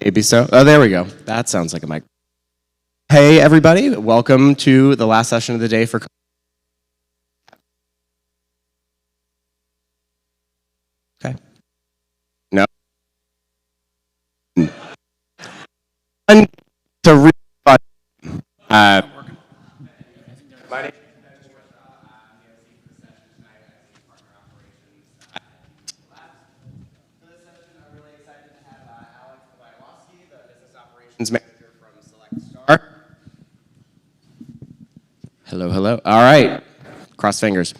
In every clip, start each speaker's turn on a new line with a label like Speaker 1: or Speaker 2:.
Speaker 1: Maybe so. Oh, there we go. That sounds like a mic. Hey, everybody. Welcome to the last session of the day for... Okay. No. And to really fun. Manager from Select Star. Hello, hello. All right, cross fingers.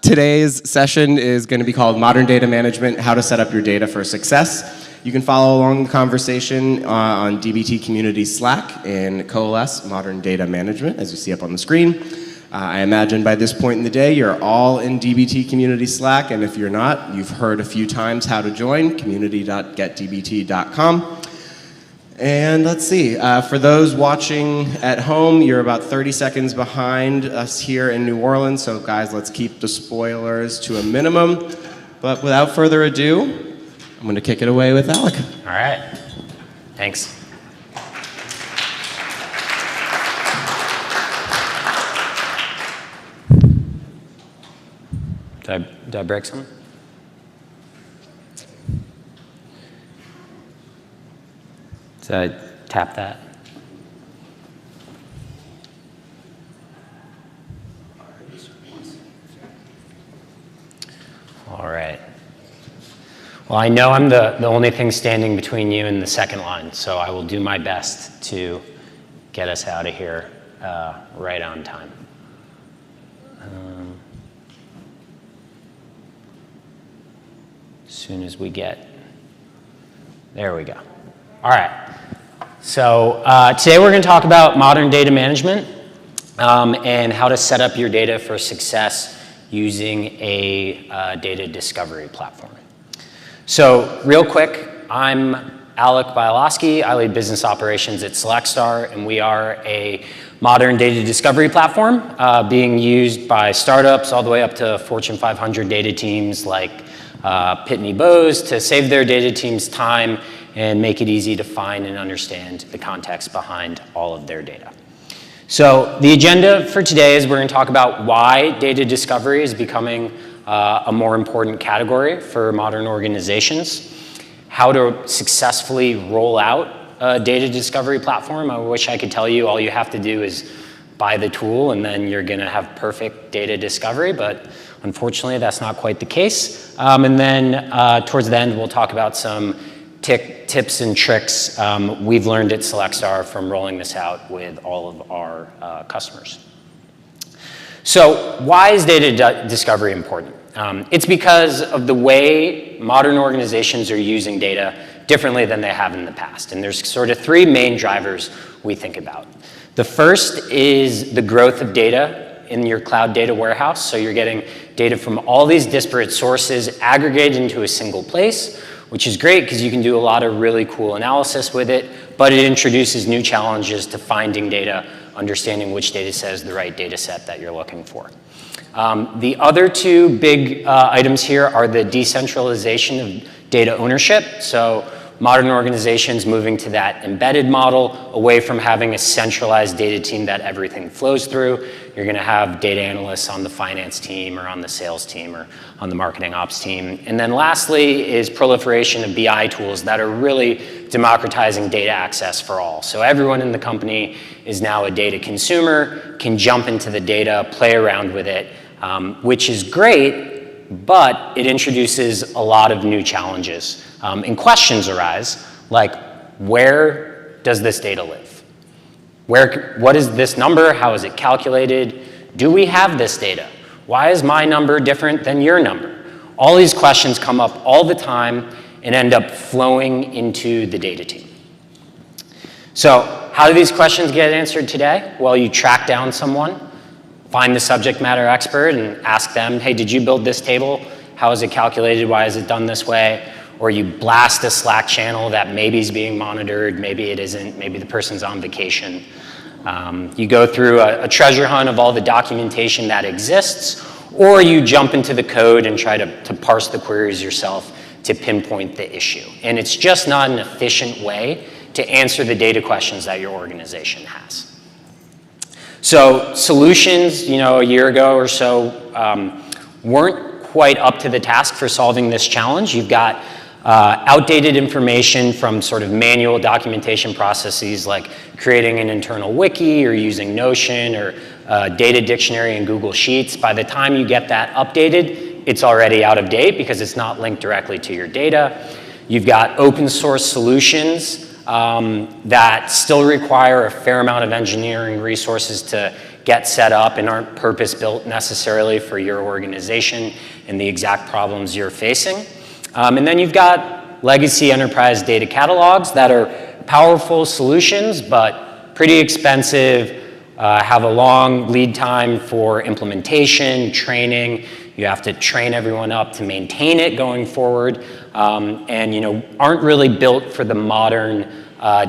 Speaker 1: Today's session is going to be called Modern Data Management, How to Set Up Your Data for Success. You can follow along the conversation on DBT Community Slack in Coalesce Modern Data Management, as you see up on the screen. I imagine by this point in the day, you're all in DBT Community Slack, and if you're not, you've heard a few times how to join, community.getdbt.com. And let's see, for those watching at home, you're about 30 seconds behind us here in New Orleans, so guys, let's keep the spoilers to a minimum. But without further ado, I'm going to kick it away with Alec.
Speaker 2: All right, thanks. Did I break something? So I tap that. All right. Well, I know I'm the only thing standing between you and the second line, so I will do my best to get us out of here right on time. As soon as we get, there we go. All right. So today we're going to talk about modern data management and how to set up your data for success using a data discovery platform. So real quick, I'm Alec Bialowski. I lead business operations at SelectStar, and we are a modern data discovery platform being used by startups all the way up to Fortune 500 data teams like Pitney Bowes to save their data teams time and make it easy to find and understand the context behind all of their data. So the agenda for today is we're going to talk about why data discovery is becoming a more important category for modern organizations, how to successfully roll out a data discovery platform. I wish I could tell you all you have to do is buy the tool and then you're going to have perfect data discovery, but unfortunately that's not quite the case. And then towards the end we'll talk about some tips and tricks we've learned at SelectStar from rolling this out with all of our customers. So why is data discovery important? It's because of the way modern organizations are using data differently than they have in the past. And there's sort of three main drivers we think about. The first is the growth of data in your cloud data warehouse. So you're getting data from all these disparate sources aggregated into a single place, which is great because you can do a lot of really cool analysis with it, but it introduces new challenges to finding data, understanding which data set is the right data set that you're looking for. The other two big items here are the decentralization of data ownership. So modern organizations moving to that embedded model away from having a centralized data team that everything flows through. You're going to have data analysts on the finance team or on the sales team or on the marketing ops team. And then lastly is proliferation of BI tools that are really democratizing data access for all. So everyone in the company is now a data consumer, can jump into the data, play around with it, which is great, but it introduces a lot of new challenges. And questions arise, like where does this data live? What is this number? How is it calculated? Do we have this data? Why is my number different than your number? All these questions come up all the time and end up flowing into the data team. So how do these questions get answered today? Well, you track down someone, find the subject matter expert and ask them, hey, did you build this table? How is it calculated? Why is it done this way? Or you blast a Slack channel that maybe is being monitored, maybe it isn't, maybe the person's on vacation. You go through a treasure hunt of all the documentation that exists, or you jump into the code and try to parse the queries yourself to pinpoint the issue. And it's just not an efficient way to answer the data questions that your organization has. So solutions, a year ago or so, weren't quite up to the task for solving this challenge. You've got outdated information from sort of manual documentation processes like creating an internal wiki or using Notion or data dictionary in Google Sheets. By the time you get that updated, it's already out of date because it's not linked directly to your data. You've got open source solutions that still require a fair amount of engineering resources to get set up and aren't purpose-built necessarily for your organization and the exact problems you're facing. And then you've got legacy enterprise data catalogs that are powerful solutions, but pretty expensive, have a long lead time for implementation, training. You have to train everyone up to maintain it going forward, and aren't really built for the modern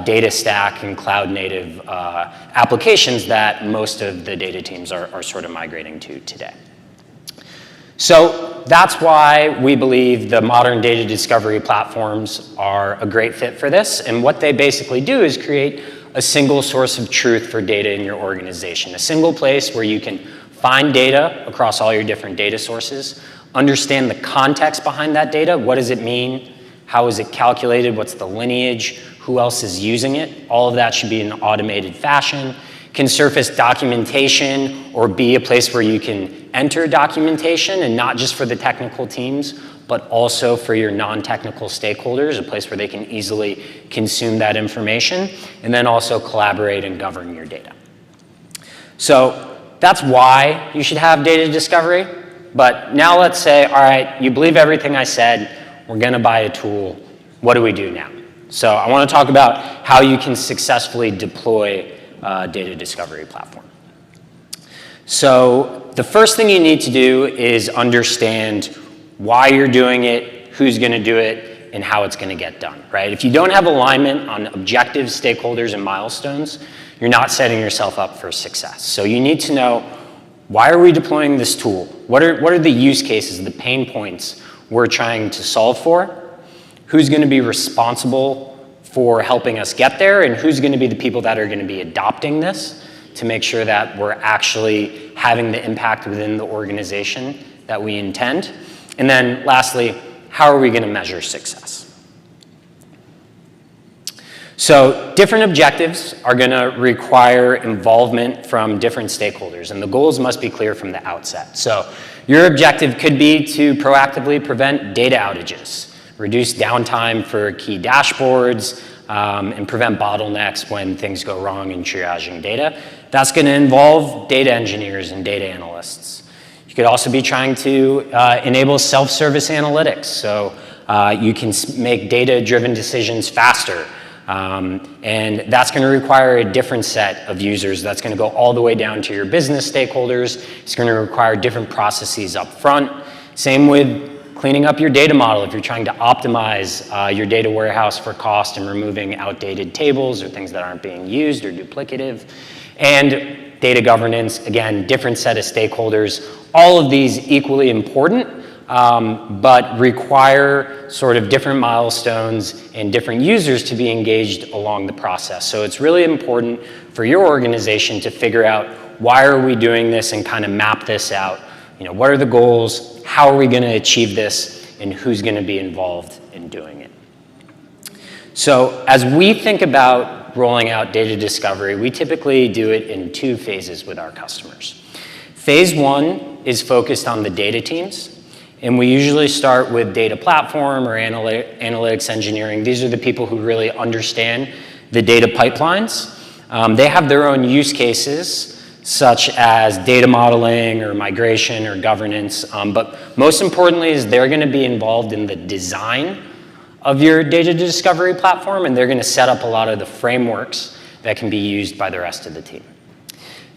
Speaker 2: data stack and cloud native applications that most of the data teams are sort of migrating to today. So that's why we believe the modern data discovery platforms are a great fit for this. And what they basically do is create a single source of truth for data in your organization, a single place where you can find data across all your different data sources, understand the context behind that data. What does it mean? How is it calculated? What's the lineage? Who else is using it? All of that should be in an automated fashion. Can surface documentation or be a place where you can enter documentation, and not just for the technical teams, but also for your non-technical stakeholders, a place where they can easily consume that information, and then also collaborate and govern your data. So that's why you should have data discovery. But now let's say, all right, you believe everything I said, we're gonna buy a tool. What do we do now? So I wanna talk about how you can successfully deploy a data discovery platform. So the first thing you need to do is understand why you're doing it, who's gonna do it, and how it's gonna get done, right? If you don't have alignment on objectives, stakeholders, and milestones, you're not setting yourself up for success. So you need to know, why are we deploying this tool? What are the use cases, the pain points we're trying to solve for? Who's gonna be responsible for helping us get there, and who's gonna be the people that are gonna be adopting this to make sure that we're actually having the impact within the organization that we intend? And then lastly, how are we gonna measure success? So different objectives are gonna require involvement from different stakeholders, and the goals must be clear from the outset. So your objective could be to proactively prevent data outages, reduce downtime for key dashboards, and prevent bottlenecks when things go wrong in triaging data. That's gonna involve data engineers and data analysts. You could also be trying to enable self-service analytics, so you can make data-driven decisions faster. And that's going to require a different set of users. That's going to go all the way down to your business stakeholders. It's going to require different processes up front. Same with cleaning up your data model if you're trying to optimize your data warehouse for cost and removing outdated tables or things that aren't being used or duplicative. And data governance, again, different set of stakeholders. All of these equally important, but require sort of different milestones and different users to be engaged along the process. So it's really important for your organization to figure out, why are we doing this, and kind of map this out. What are the goals? How are we going to achieve this? And who's going to be involved in doing it? So as we think about rolling out data discovery, we typically do it in 2 phases with our customers. Phase 1 is focused on the data teams. And we usually start with data platform or analytics engineering. These are the people who really understand the data pipelines. They have their own use cases, such as data modeling or migration or governance. But most importantly is they're going to be involved in the design of your data discovery platform, and they're going to set up a lot of the frameworks that can be used by the rest of the team.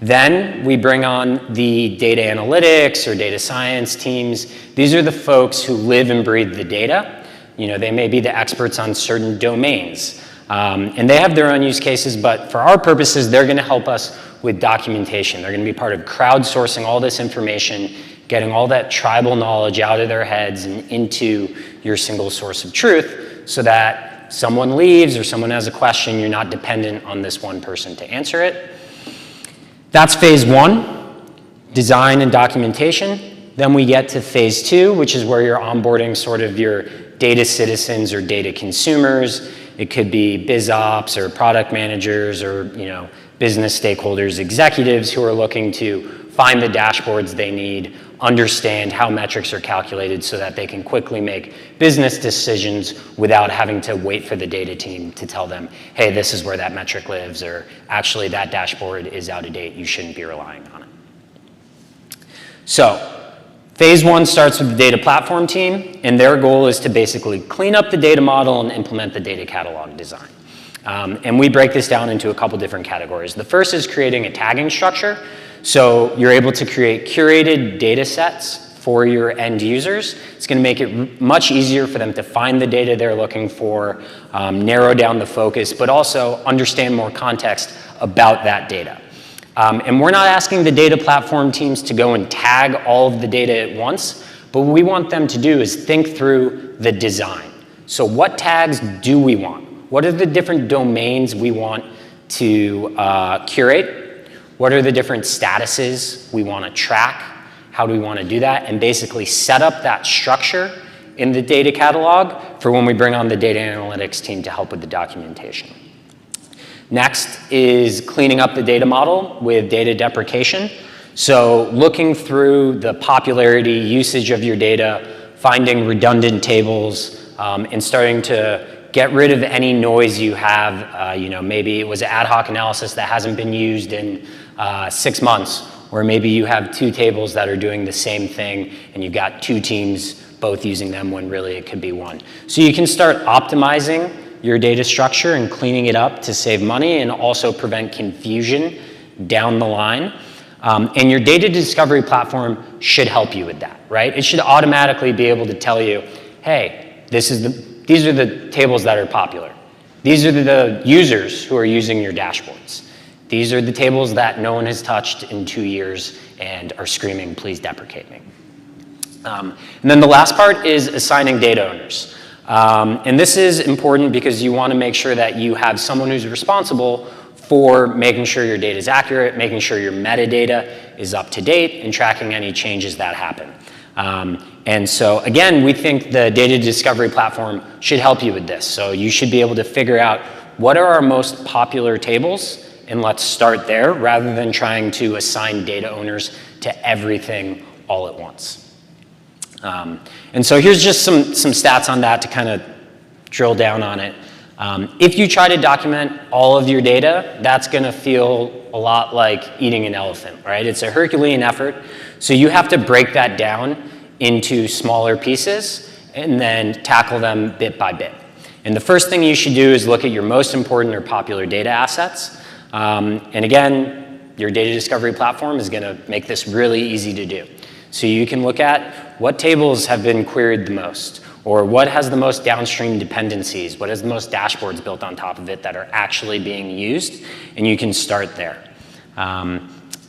Speaker 2: Then we bring on the data analytics or data science teams. These are the folks who live and breathe the data. They may be the experts on certain domains. And they have their own use cases, but for our purposes, they're gonna help us with documentation. They're gonna be part of crowdsourcing all this information, getting all that tribal knowledge out of their heads and into your single source of truth so that someone leaves or someone has a question, you're not dependent on this one person to answer it. That's phase one, design and documentation. Then we get to phase two, which is where you're onboarding sort of your data citizens or data consumers. It could be biz ops or product managers or business stakeholders, executives who are looking to find the dashboards they need, understand how metrics are calculated so that they can quickly make business decisions without having to wait for the data team to tell them, hey, this is where that metric lives, or actually that dashboard is out of date, you shouldn't be relying on it. So phase one starts with the data platform team, and their goal is to basically clean up the data model and implement the data catalog design. And we break this down into a couple different categories. The first is creating a tagging structure. So you're able to create curated data sets for your end users. It's going to make it much easier for them to find the data they're looking for, narrow down the focus, but also understand more context about that data. And we're not asking the data platform teams to go and tag all of the data at once, but what we want them to do is think through the design. So what tags do we want? What are the different domains we want to curate? What are the different statuses we want to track? How do we want to do that? And basically set up that structure in the data catalog for when we bring on the data analytics team to help with the documentation. Next is cleaning up the data model with data deprecation. So looking through the popularity, usage of your data, finding redundant tables, and starting to get rid of any noise you have. Maybe it was an ad hoc analysis that hasn't been used in 6 months, or maybe you have two tables that are doing the same thing and you've got two teams both using them when really it could be one. So you can start optimizing your data structure and cleaning it up to save money and also prevent confusion down the line. And your data discovery platform should help you with that, right? It should automatically be able to tell you, hey, these are the tables that are popular. These are the users who are using your dashboards. These are the tables that no one has touched in 2 years and are screaming, please deprecate me. And then the last part is assigning data owners. And this is important because you want to make sure that you have someone who's responsible for making sure your data is accurate, making sure your metadata is up to date, and tracking any changes that happen. And so again, we think the data discovery platform should help you with this. So you should be able to figure out what are our most popular tables, and let's start there rather than trying to assign data owners to everything all at once. And so here's just some stats on that to kind of drill down on it. If you try to document all of your data, that's going to feel a lot like eating an elephant, right? It's a Herculean effort. So you have to break that down into smaller pieces and then tackle them bit by bit. And the first thing you should do is look at your most important or popular data assets. And again, your data discovery platform is going to make this really easy to do. So you can look at what tables have been queried the most, or what has the most downstream dependencies, what has the most dashboards built on top of it that are actually being used, and you can start there.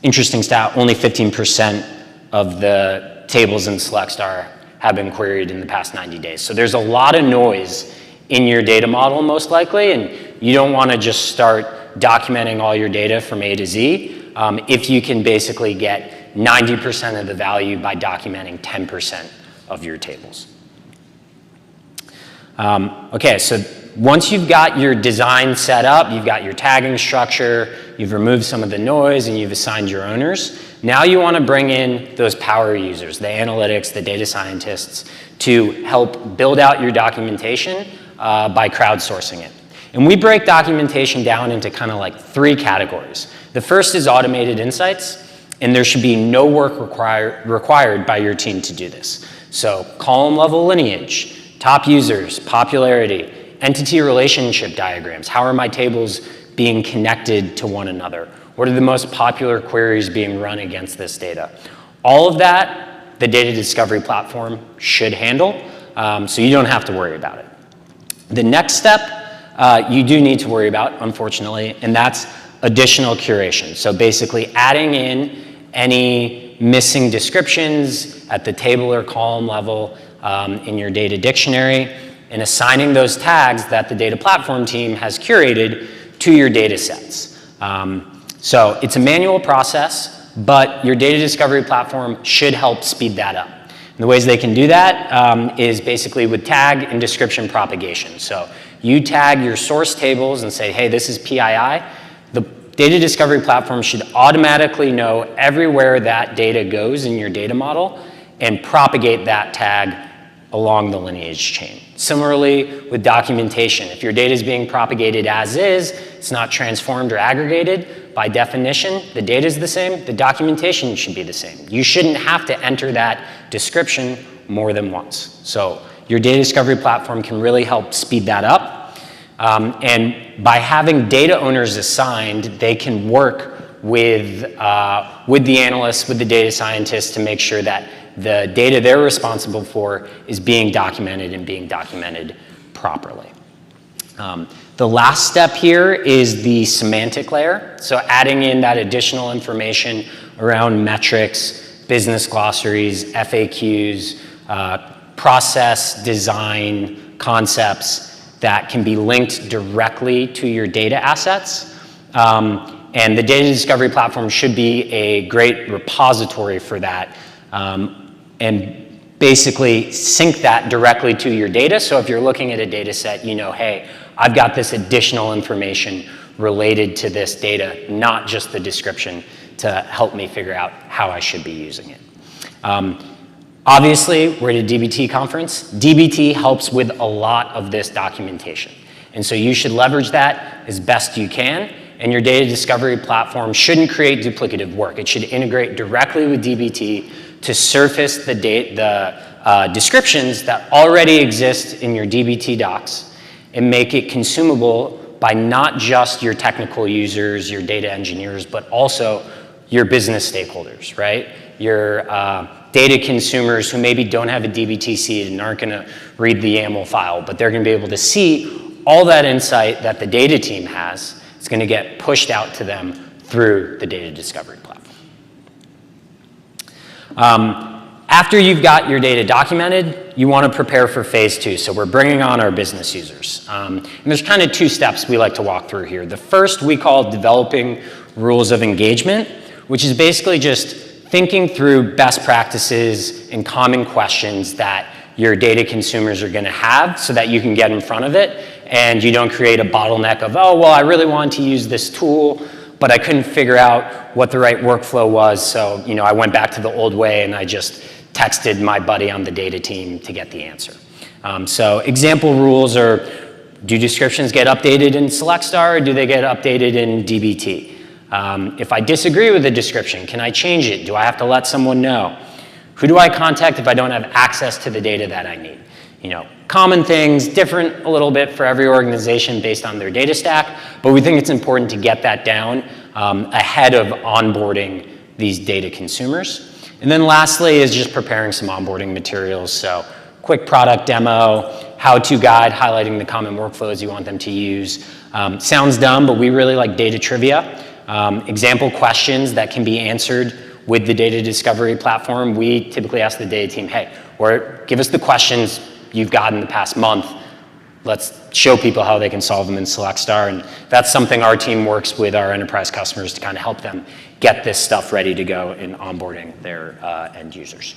Speaker 2: Interesting stat, only 15% of the tables in SelectStar have been queried in the past 90 days. So there's a lot of noise in your data model most likely, and you don't want to just start documenting all your data from A to Z if you can basically get 90% of the value by documenting 10% of your tables. Okay, so once you've got your design set up, you've got your tagging structure, you've removed some of the noise, and you've assigned your owners, now you want to bring in those power users, the analytics, the data scientists, to help build out your documentation by crowdsourcing it. And we break documentation down into kind of like 3 categories. The first is automated insights, and there should be no work required by your team to do this. So column level lineage, top users, popularity, entity relationship diagrams. How are my tables being connected to one another? What are the most popular queries being run against this data? All of that, the data discovery platform should handle, so you don't have to worry about it. The next step you do need to worry about, unfortunately, and that's additional curation. So basically adding in any missing descriptions at the table or column level in your data dictionary, and assigning those tags that the data platform team has curated to your data sets. So it's a manual process, but your data discovery platform should help speed that up. And the ways they can do that is basically with tag and description propagation. So you tag your source tables and say, hey, this is PII. The data discovery platform should automatically know everywhere that data goes in your data model and propagate that tag along the lineage chain. Similarly with documentation, if your data is being propagated as is, it's not transformed or aggregated, by definition, the data is the same, the documentation should be the same. You shouldn't have to enter that description more than once. So your data discovery platform can really help speed that up. And by having data owners assigned, they can work with the analysts, with the data scientists to make sure that the data they're responsible for is being documented and being documented properly. The last step here is the semantic layer. So adding in that additional information around metrics, business glossaries, FAQs, process design concepts that can be linked directly to your data assets. And the data discovery platform should be a great repository for that. And basically sync that directly to your data. So if you're looking at a data set, you know, hey, I've got this additional information related to this data, not just the description, to help me figure out how I should be using it. Obviously, we're at a DBT conference. DBT helps with a lot of this documentation. And so you should leverage that as best you can. And your data discovery platform shouldn't create duplicative work. It should integrate directly with DBT to surface the descriptions that already exist in your DBT docs and make it consumable by not just your technical users, your data engineers, but also your business stakeholders, right? Your data consumers who maybe don't have a DBT seed and aren't gonna read the YAML file, but they're gonna be able to see all that insight that the data team has. It's gonna get pushed out to them through the data discovery platform. After you've got your data documented, you want to prepare for phase 2. So we're bringing on our business users. And there's kind of 2 steps we like to walk through here. The first we call developing rules of engagement, which is basically just thinking through best practices and common questions that your data consumers are going to have so that you can get in front of it and you don't create a bottleneck of, oh, well, I really want to use this tool, but I couldn't figure out what the right workflow was. So, you know, I went back to the old way and I just texted my buddy on the data team to get the answer. So example rules are, do descriptions get updated in SelectStar or do they get updated in DBT? If I disagree with the description, can I change it? Do I have to let someone know? Who do I contact if I don't have access to the data that I need? You know, common things, different a little bit for every organization based on their data stack, but we think it's important to get that down ahead of onboarding these data consumers. And then lastly is just preparing some onboarding materials. So quick product demo, how-to guide, highlighting the common workflows you want them to use. Sounds dumb, but we really like data trivia. Example questions that can be answered with the data discovery platform. We typically ask the data team, hey, or give us the questions you've got in the past month. Let's show people how they can solve them in SelectStar. And that's something our team works with our enterprise customers to kind of help them get this stuff ready to go in onboarding their end users.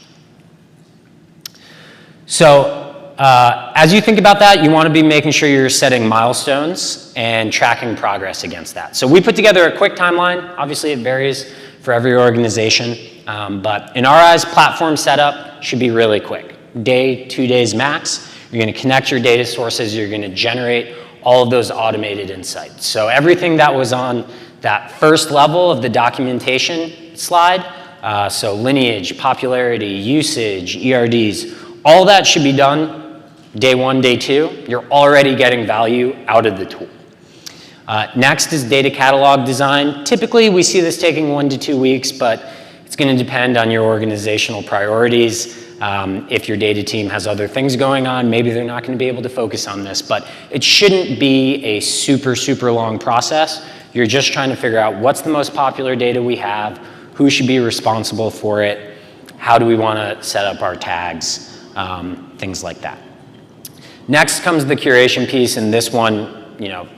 Speaker 2: So as you think about that, you want to be making sure you're setting milestones and tracking progress against that. So we put together a quick timeline. Obviously, it varies for every organization. But in our eyes, platform setup should be really quick. Day, 2 days max. You're going to connect your data sources. You're going to generate all of those automated insights. So everything that was on that first level of the documentation slide, so lineage, popularity, usage, ERDs, all that should be done day 1, day 2. You're already getting value out of the tool. Next is data catalog design. Typically, we see this taking 1 to 2 weeks, but it's going to depend on your organizational priorities. If your data team has other things going on, maybe they're not going to be able to focus on this, but it shouldn't be a super, super long process. You're just trying to figure out what's the most popular data we have, who should be responsible for it, how do we want to set up our tags, things like that. Next comes the curation piece, and this one,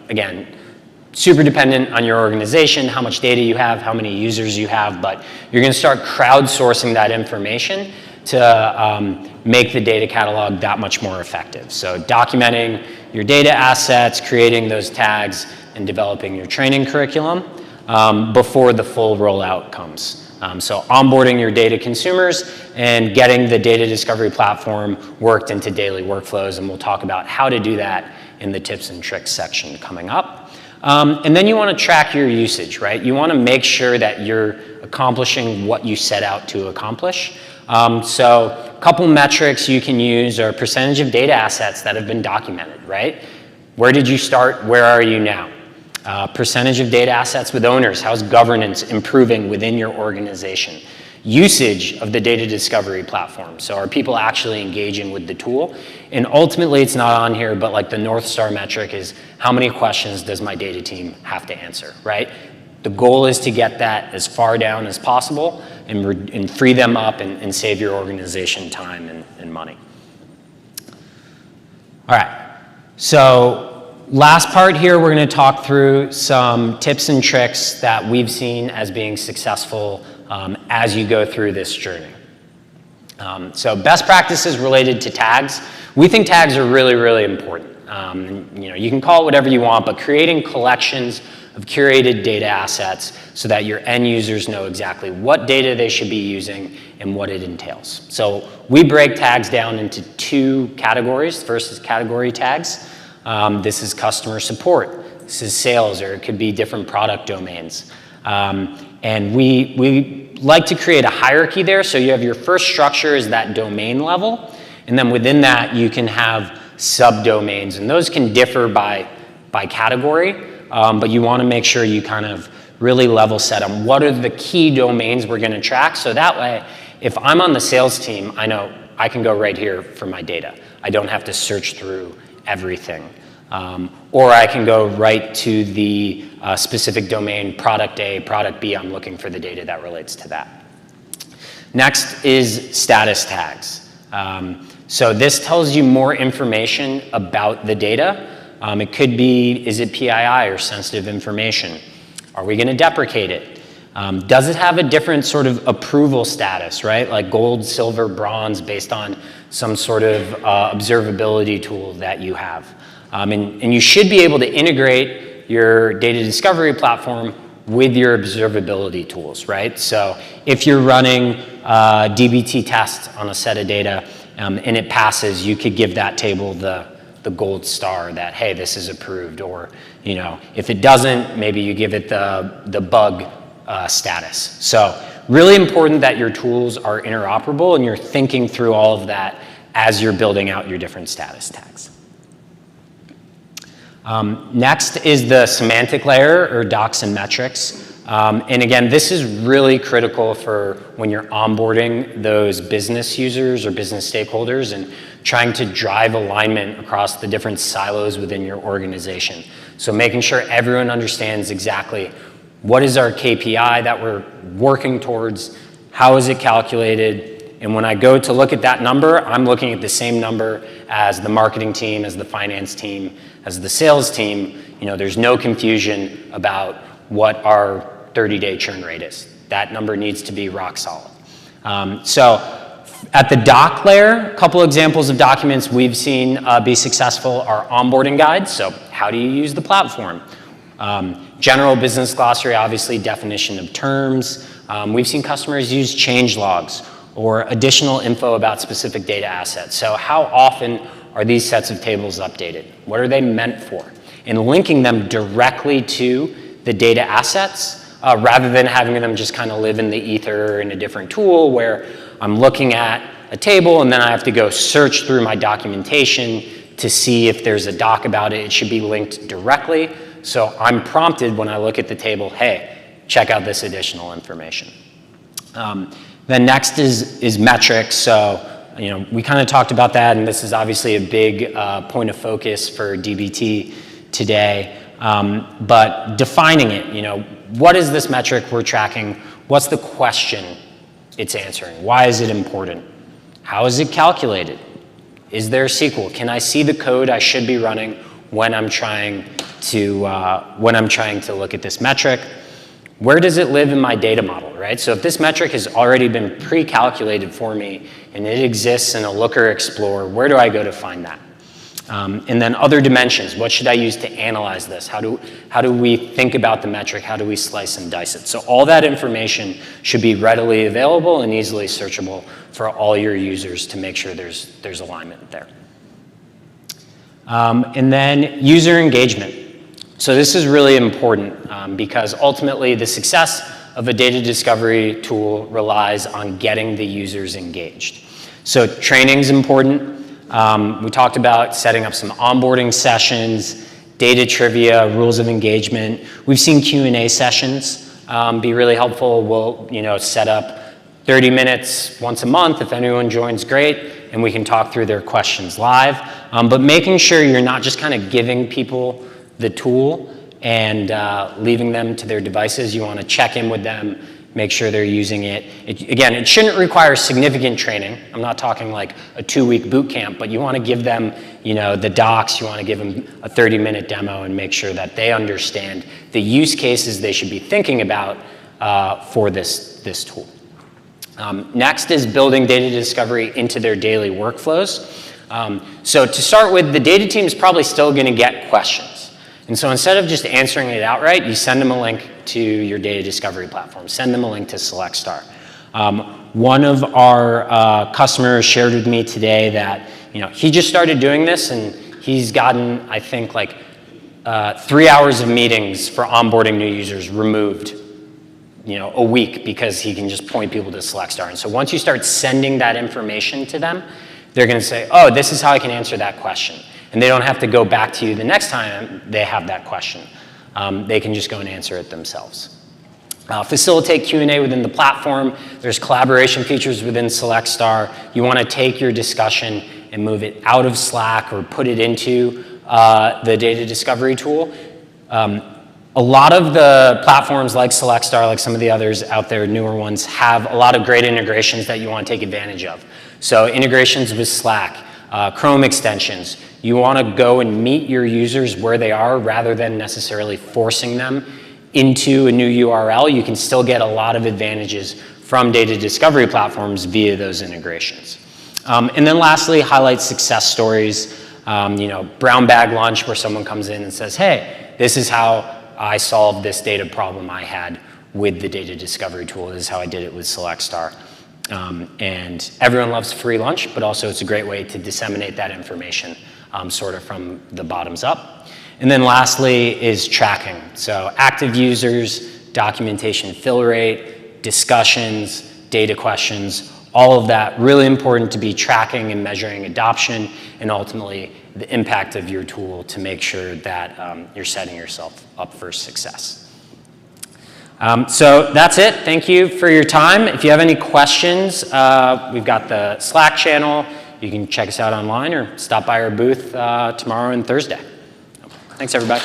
Speaker 2: again, super dependent on your organization, how much data you have, how many users you have, but you're going to start crowdsourcing that information to make the data catalog that much more effective. So documenting your data assets, creating those tags, and developing your training curriculum before the full rollout comes. So onboarding your data consumers and getting the data discovery platform worked into daily workflows, and we'll talk about how to do that in the tips and tricks section coming up. And then you want to track your usage, right? You want to make sure that you're accomplishing what you set out to accomplish. So a couple metrics you can use are percentage of data assets that have been documented, right? Where did you start? Where are you now? Percentage of data assets with owners. How's governance improving within your organization? Usage of the data discovery platform. So are people actually engaging with the tool? And ultimately, it's not on here, but like the North Star metric is how many questions does my data team have to answer, right? The goal is to get that as far down as possible and free them up and save your organization time and money. All right, so last part here, we're going to talk through some tips and tricks that we've seen as being successful as you go through this journey. So best practices related to tags. We think tags are really, really important. You can call it whatever you want, but creating collections of curated data assets so that your end users know exactly what data they should be using and what it entails. So we break tags down into two categories. First is category tags. This is customer support. This is sales, or it could be different product domains. And we like to create a hierarchy there. So you have your first structure is that domain level. And then within that, you can have subdomains. And those can differ by category. But you want to make sure you kind of really level set them. What are the key domains we're going to track? So that way, if I'm on the sales team, I know I can go right here for my data. I don't have to search through everything. Or I can go right to the specific domain, product A, product B. I'm looking for the data that relates to that. Next is status tags. So this tells you more information about the data. It could be, is it PII or sensitive information? Are we going to deprecate it? Does it have a different sort of approval status, right? Like gold, silver, bronze, based on some sort of observability tool that you have. And you should be able to integrate your data discovery platform with your observability tools, right? So if you're running DBT tests on a set of data and it passes, you could give that table the gold star that, hey, this is approved. Or, if it doesn't, maybe you give it the bug status. So really important that your tools are interoperable and you're thinking through all of that as you're building out your different status tags. Next is the semantic layer, or docs and metrics. And again, this is really critical for when you're onboarding those business users or business stakeholders and trying to drive alignment across the different silos within your organization. So making sure everyone understands exactly what is our KPI that we're working towards, how is it calculated, and when I go to look at that number, I'm looking at the same number as the marketing team, as the finance team, as the sales team. There's no confusion about what our 30-day churn rate is. That number needs to be rock solid. So at the doc layer, a couple examples of documents we've seen be successful are onboarding guides. So how do you use the platform? General business glossary, obviously definition of terms. We've seen customers use change logs or additional info about specific data assets. So how often are these sets of tables updated? What are they meant for? And linking them directly to the data assets rather than having them just kind of live in the ether in a different tool where I'm looking at a table and then I have to go search through my documentation to see if there's a doc about it. It should be linked directly. So I'm prompted when I look at the table, hey, check out this additional information. Then next is metrics. So, we kind of talked about that, and this is obviously a big point of focus for DBT today. But defining it, what is this metric we're tracking? What's the question it's answering? Why is it important? How is it calculated? Is there a SQL? Can I see the code I should be running when I'm trying to look at this metric? Where does it live in my data model, right? So if this metric has already been pre-calculated for me and it exists in a Looker Explorer, where do I go to find that? And then other dimensions, what should I use to analyze this? How do we think about the metric? How do we slice and dice it? So all that information should be readily available and easily searchable for all your users to make sure there's alignment there. And then user engagement. So this is really important because ultimately the success of a data discovery tool relies on getting the users engaged. So training's important. We talked about setting up some onboarding sessions, data trivia, rules of engagement. We've seen Q&A sessions be really helpful. We'll set up 30 minutes once a month. If anyone joins, great, and we can talk through their questions live. But making sure you're not just kind of giving people the tool and leaving them to their devices. You want to check in with them, make sure they're using it. Again, it shouldn't require significant training. I'm not talking like a 2-week boot camp, but you want to give them, the docs. You want to give them a 30-minute demo and make sure that they understand the use cases they should be thinking about for this tool. Next is building data discovery into their daily workflows. So to start with, the data team is probably still going to get questions. And so instead of just answering it outright, you send them a link to your data discovery platform. Send them a link to SelectStar. One of our customers shared with me today that he just started doing this and he's gotten, I think, like 3 hours of meetings for onboarding new users removed a week because he can just point people to SelectStar. And so once you start sending that information to them, they're going to say, oh, this is how I can answer that question. And they don't have to go back to you the next time they have that question. They can just go and answer it themselves. Facilitate Q&A within the platform. There's collaboration features within SelectStar. You want to take your discussion and move it out of Slack or put it into the data discovery tool. A lot of the platforms like SelectStar, like some of the others out there, newer ones, have a lot of great integrations that you want to take advantage of. So integrations with Slack, Chrome extensions. You want to go and meet your users where they are rather than necessarily forcing them into a new URL. You can still get a lot of advantages from data discovery platforms via those integrations. And then lastly, highlight success stories. Brown bag lunch where someone comes in and says, hey, this is how I solved this data problem I had with the data discovery tool. This is how I did it with SelectStar. And everyone loves free lunch, but also it's a great way to disseminate that information sort of from the bottoms up. And then lastly is tracking. So active users, documentation fill rate, discussions, data questions, all of that really important to be tracking and measuring adoption and ultimately the impact of your tool to make sure that you're setting yourself up for success. So that's it. Thank you for your time. If you have any questions, we've got the Slack channel. You can check us out online or stop by our booth tomorrow and Thursday. Thanks, everybody.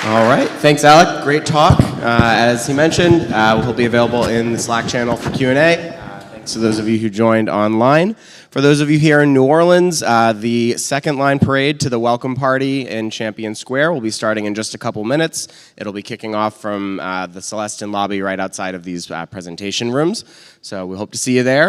Speaker 1: All right, thanks, Alec. Great talk. As he mentioned, we'll be available in the Slack channel for Q&A. Thanks to those of you who joined online. For those of you here in New Orleans, the second line parade to the welcome party in Champion Square will be starting in just a couple minutes. It'll be kicking off from the Celestin lobby right outside of these presentation rooms. So we hope to see you there.